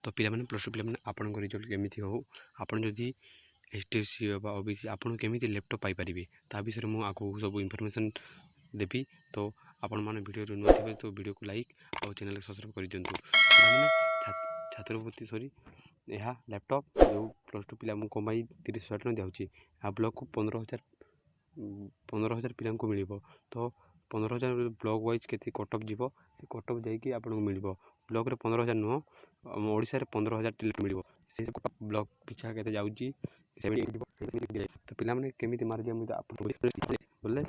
तो पिलामाने plus two पिलामाने आपनकर result केमिति हो आपन जदि एसटीसी बा ओबीसी आपन केमिति लैपटॉप पाई परिबे ता विषय मु आगु सब इनफॉरमेशन देबी। तो आपण माने वीडियो नुआ थे तो वीडियो को लाइक और चैनल को सब्सक्राइब कर दिंतु। पिलामाने छात्रवृत्ति सॉरी यह लैपटॉप जो प्लस टू पिला कमाई 30,000 टଙ୍କା जाऊँगी आ ब्लॉक को 15,000 पिला मिल। तो 15,000 ब्लॉक वाइज के कटअप जीव से कटअप जाकि आपको मिल ब्लॉक रे 15,000 नुह ओडिशा रे 15,000 टिलेट मिल से ब्लॉक पिछा के जाऊँगी। तो पिला माने केमिति मार्क बोले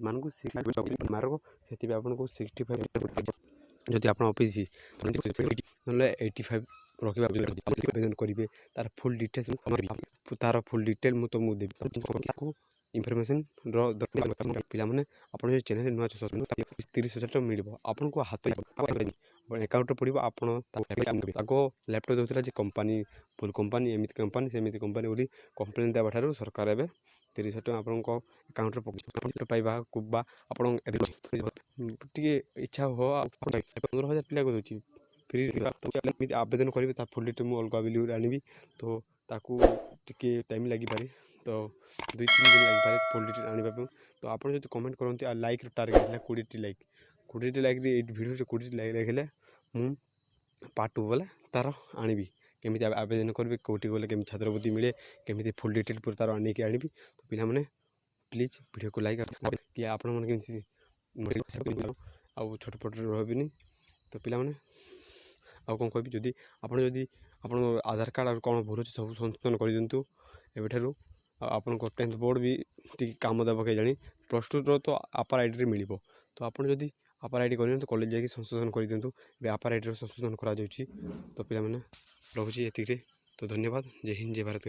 मार्क से आपको 65 जदि आप ओबीसी ना 85 रखा आवेदन करेंगे तार फुल डिटेल्स तार फुल डिटेल मुझे तुमको देवी इनफॉरमेशन पाने आप चैनल नुआ 30,000 टଙ୍କା मिल आपको हाथ अकाउंट पड़ो आप लैपटॉप दूसरा कंपानी फुल कंपानी एमती कंपानी सेमती कंपानी बोली कंप्लेन देवा ठार सरकार एवं 30,000 टଙ୍କା आपको अकाउंट पाइबा टे इच्छा हो 15,000 पिला को दूसरी फ्री आवेदन करेंगे ता फुल डिटेल मुझे अलग वीडियो आनी। तो ताकू टे टाइम लगी पारे तो 2-3 दिन लगी पारे फुल डिटेल आने। तो आप जो कमेंट करते लाइक टार्गेट है 20 लाइक वीडियो 20 लाइक रखिले मुझे पार्ट 2 बोले तार आनी केमी आवेदन करेंगे कौटी गले केमी छात्रवृत्ति मिले केमी फुल डिटेल पूरा तार आनी आनी। तो पिला माने प्लीज वीडियो को लाइक कि आपण मैंने आउ छोट पट रही। तो पिला माने आउ कौन कह जदि आप आधार कार्ड और कौन भूल सब संशोधन कर दिंतु एवं आपन 10th बोर्ड भी टी काम देव के जानी प्लस टू तो अपर आईडी मिल। तो आप जदि अपर आईडी कर कॉलेज जाकि संशोधन कर दिंतु अपर आईडी संशोधन करा। तो पिला माने रखुची एतिके। तो धन्यवाद। जय हिंद जय भारत।